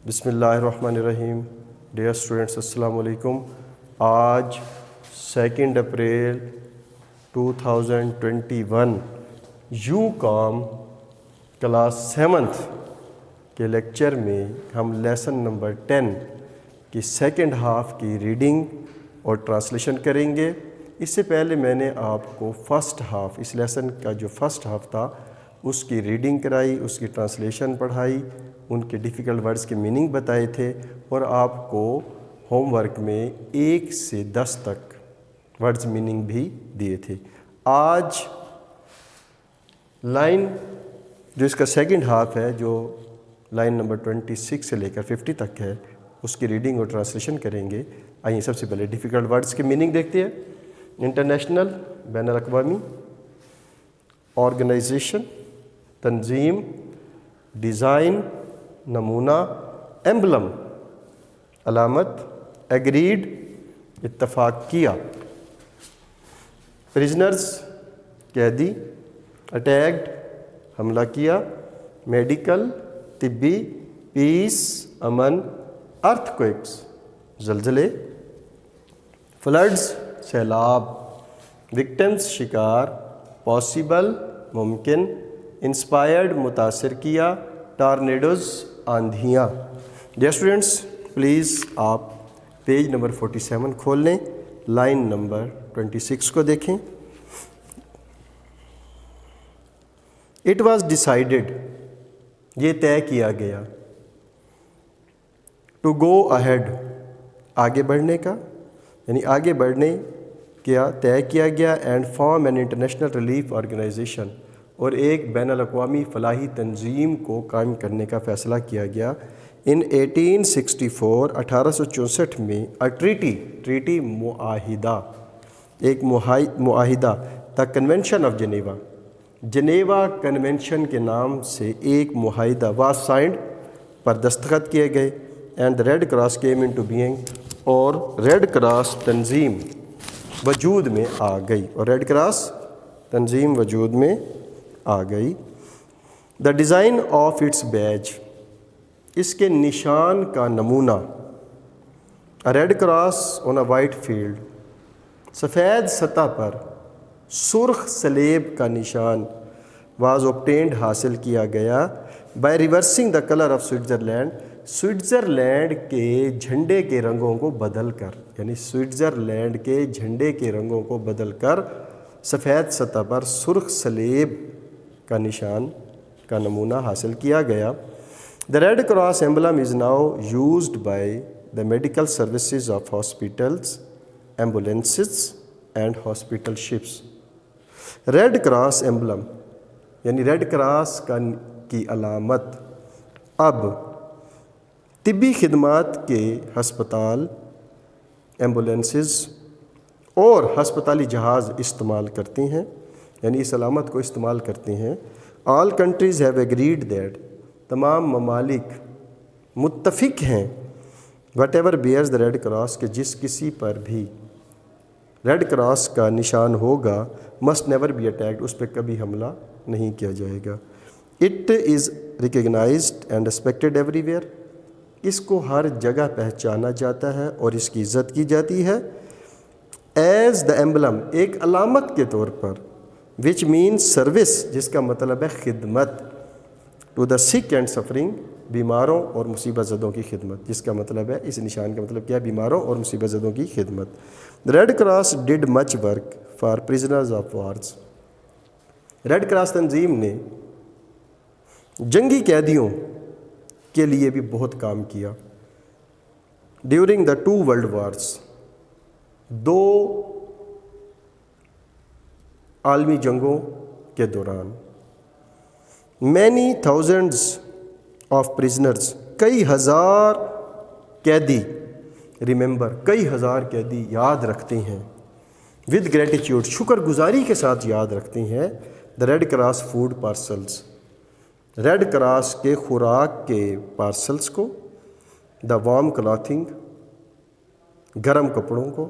بسم اللہ الرحمن الرحیم. ڈیئر اسٹوڈنٹس السلام علیکم. آج 2 اپریل 2021 UCOM کلاس 7 کے لیکچر میں ہم لیسن نمبر 10 کی سیکنڈ ہاف کی ریڈنگ اور ٹرانسلیشن کریں گے. اس سے پہلے میں نے آپ کو فرسٹ ہاف، اس لیسن کا جو فرسٹ ہاف تھا اس کی ریڈنگ کرائی، اس کی ٹرانسلیشن پڑھائی، ان کے ڈیفیکلٹ ورڈز کے میننگ بتائے تھے اور آپ کو ہوم ورک میں 1 سے 10 تک ورڈز میننگ بھی دیے تھے. آج لائن جو اس کا سیکنڈ ہاف ہے، جو لائن نمبر 26 سے لے کر 50 تک ہے، اس کی ریڈنگ اور ٹرانسلیشن کریں گے. آئیے سب سے پہلے ڈیفیکلٹ ورڈز کے میننگ دیکھتے ہیں. انٹرنیشنل، بین الاقوامی، آرگنائزیشن، تنظیم، ڈیزائن، نمونہ، ایمبلم، علامت، ایگریڈ، اتفاق کیا. پریزنرز، قیدی، اٹیکڈ، حملہ کیا. میڈیکل، طبی، پیس، امن، ارتھ کوئکس، زلزلے. فلڈز، سیلاب. وکٹمز، شکار. پاسبل، ممکن. انسپائرڈ، متاثر کیا. ٹارنیڈوز، آندھیاں. ڈیئر اسٹوڈنٹس پلیز آپ پیج نمبر 47 کھول لیں، لائن نمبر 26 کو دیکھیں. اٹ واز ڈیسائیڈڈ، یہ طے کیا گیا. ٹو گو اہیڈ، آگے بڑھنے کا، یعنی آگے بڑھنے کیا طے کیا گیا. And form an international relief organisation, اور ایک بین الاقوامی فلاحی تنظیم کو قائم کرنے کا فیصلہ کیا گیا. ان 1864 میں ٹریٹی معاہدہ، ایک معاہدہ the convention of Geneva, Geneva convention کے نام سے ایک معاہدہ واز سائنڈ، پر دستخط کیے گئے. And the Red Cross came into being, اور ریڈ کراس تنظیم وجود میں آ گئی، اور ریڈ کراس تنظیم وجود میں آ گئی. The design of its badge, اس کے نشان کا نمونہ. Red cross on a white field, سفید سطح پر سرخ سلیب کا نشان. واز اوبٹینڈ، حاصل کیا گیا. By reversing the colour of Switzerland, Switzerland کے جھنڈے کے رنگوں کو بدل کر، یعنی سوئٹزرلینڈ کے جھنڈے کے رنگوں کو بدل کر سفید سطح پر سرخ سلیب کا نشان کا نمونہ حاصل کیا گیا. The Red Cross emblem is now used by the medical services of hospitals, ambulances and hospital ships. Red Cross emblem یعنی ریڈ کراس کی علامت اب طبی خدمات کے ہسپتال، ایمبولینسز اور ہسپتالی جہاز استعمال کرتے ہیں، یعنی اس علامت کو استعمال کرتے ہیں. All countries have agreed that, تمام ممالک متفق ہیں. Whatever bears the Red Cross, کہ جس کسی پر بھی ریڈ کراس کا نشان ہوگا، مسٹ نیور بی اٹیکڈ، اس پہ کبھی حملہ نہیں کیا جائے گا. It is recognised and respected everywhere, اس کو ہر جگہ پہچانا جاتا ہے اور اس کی عزت کی جاتی ہے. ایز دا ایمبلم، ایک علامت کے طور پر. وچ مینس سروس، جس کا مطلب ہے خدمت. ٹو دا سک اینڈ سفرنگ، بیماروں اور مصیبت زدوں کی خدمت، جس کا مطلب ہے، اس نشان کا مطلب کیا ہے؟ بیماروں اور مصیبت زدوں کی خدمت. Red Cross did much work for prisoners of wars, Red cross تنظیم نے جنگی قیدیوں کے لیے بھی بہت کام کیا. ڈیورنگ دا 2 ورلڈ وارز، 2 عالمی جنگوں کے دوران. مینی تھاؤزنڈز آف پریزنرز، کئی ہزار قیدی. ریممبر، کئی ہزار قیدی یاد رکھتے ہیں. ود گریٹیٹیوڈ، شکر گزاری کے ساتھ یاد رکھتے ہیں. The Red Cross food parcels, Red Cross کے خوراک کے پارسلز کو. دا وارم کلاتھنگ، گرم کپڑوں کو.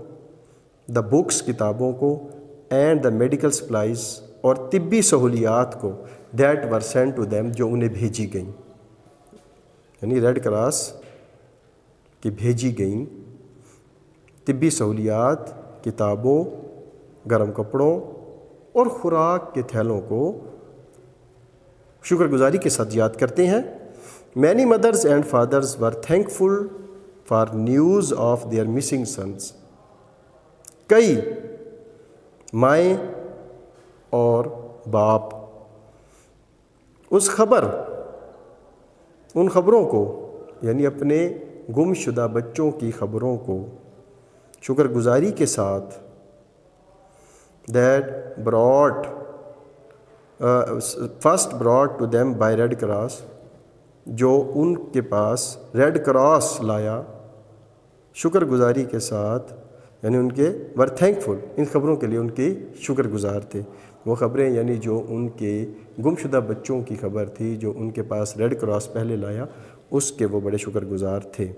دا بکس، کتابوں کو. اینڈ دا میڈیکل سپلائز، اور طبی سہولیات کو. That were sent to them, جو انہیں بھیجی گئیں. یعنی ریڈ کراس کی بھیجی گئیں طبی سہولیات، کتابوں، گرم کپڑوں اور خوراک کے تھیلوں کو شکر گزاری کے ساتھ یاد کرتے ہیں۔ Many mothers and fathers were thankful for news of their missing sons. کئی مائیں اور باپ ان خبروں کو یعنی اپنے گم شدہ بچوں کی خبروں کو شکر گزاری کے ساتھ first brought to them by Red Cross, جو ان کے پاس ریڈ کراس لایا شکر گزاری کے ساتھ، یعنی ان کے ور تھینک فل، ان خبروں کے لیے ان کی شکر گزار تھے۔ وہ خبریں یعنی جو ان کے گم شدہ بچوں کی خبر تھی جو ان کے پاس ریڈ کراس پہلے لایا، اس کے وہ بڑے شکر گزار تھے۔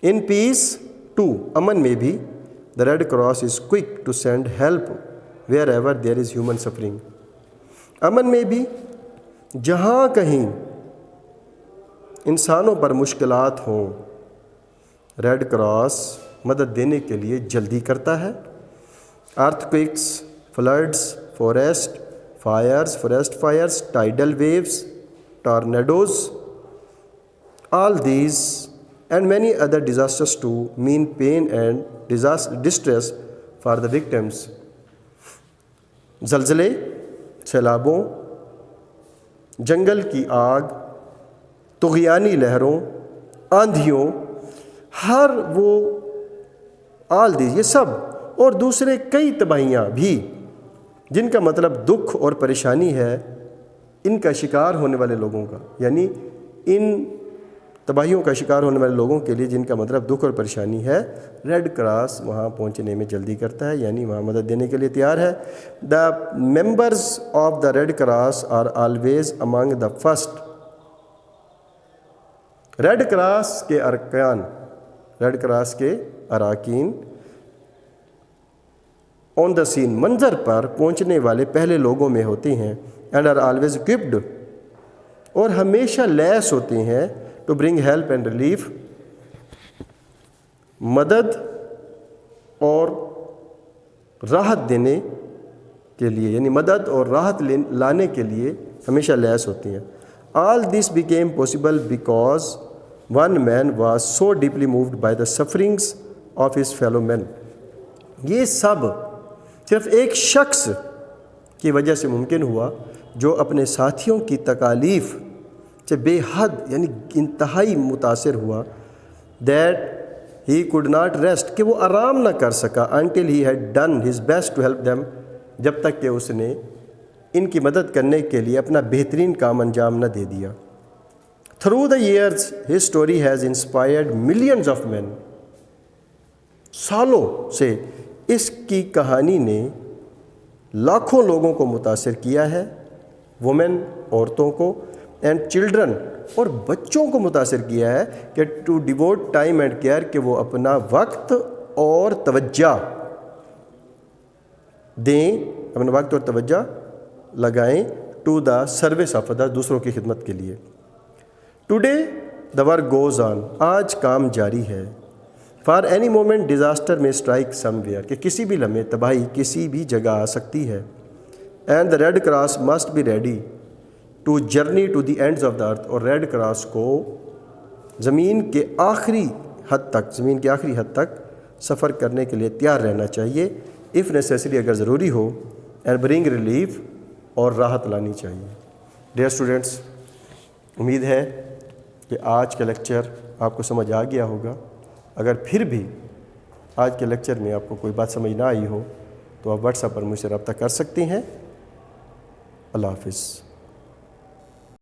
ان پیس ٹو، امن میں بھی، the Red Cross is quick to send help wherever there is human suffering. امن میں بھی جہاں کہیں انسانوں پر مشکلات ہوں، ریڈ کراس مدد دینے کے لیے جلدی کرتا ہے۔ Earthquakes, floods, forest fires, tidal waves, tornadoes, all these and many other disasters too mean pain and distress for the victims۔ زلزلے، سیلابوں، جنگل کی آگ، طغیانی لہروں، آندھیوں، ہر وہ all these، یہ سب اور دوسرے کئی تباہیاں بھی جن کا مطلب دکھ اور پریشانی ہے ان کا شکار ہونے والے لوگوں کا، یعنی ان تباہیوں کا شکار ہونے والے لوگوں کے لیے جن کا مطلب دکھ اور پریشانی ہے، ریڈ کراس وہاں پہنچنے میں جلدی کرتا ہے، یعنی وہاں مدد دینے کے لیے تیار ہے۔ The members of the Red Cross are always among the first. Red Cross کے اراکین آن دا سین، منظر پر پہنچنے والے پہلے لوگوں میں ہوتے ہیں، اینڈ آر آلویز equipped، اور ہمیشہ لیس ہوتے ہیں، to bring help and relief, مدد اور راحت دینے کے لیے، یعنی مدد اور راحت لانے کے لیے ہمیشہ لیس ہوتی ہیں۔ All this became possible because one man was so deeply moved by the sufferings of his fellow man. یہ سب صرف ایک شخص کی وجہ سے ممکن ہوا جو اپنے ساتھیوں کی تکالیف سے بے حد یعنی انتہائی متاثر ہوا، that he could not rest, کہ وہ آرام نہ کر سکا، until he had done his best to help them, جب تک کہ اس نے ان کی مدد کرنے کے لیے اپنا بہترین کام انجام نہ دے دیا۔ Through the years his story has inspired millions of men. سالوں سے اس کی کہانی نے لاکھوں لوگوں کو متاثر کیا ہے، وومن، عورتوں کو، اینڈ چلڈرن، اور بچوں کو متاثر کیا ہے کہ to devote time and care, کہ وہ اپنا وقت اور توجہ دیں، اپنا وقت اور توجہ لگائیں to the service of other, دوسروں کی خدمت کے لیے۔ Today the work goes on, آج کام جاری ہے۔ For any moment disaster may strike somewhere, کہ کسی بھی لمحے تباہی کسی بھی جگہ آ سکتی ہے۔ And the Red Cross must be ready to journey to the ends of the earth, اور ریڈ کراس کو زمین کے آخری حد تک سفر کرنے کے لیے تیار رہنا چاہیے، اف نیسیسری، اگر ضروری ہو، اینڈ برنگ ریلیف، اور راحت لانی چاہیے۔ ڈیئر اسٹوڈنٹس، امید ہے کہ آج کا لیکچر آپ کو سمجھ آ گیا ہوگا۔ اگر پھر بھی آج کے لیکچر میں آپ کو کوئی بات سمجھ نہ آئی ہو تو آپ واٹس ایپ پر مجھ سے رابطہ کر سکتے ہیں۔ اللہ حافظ۔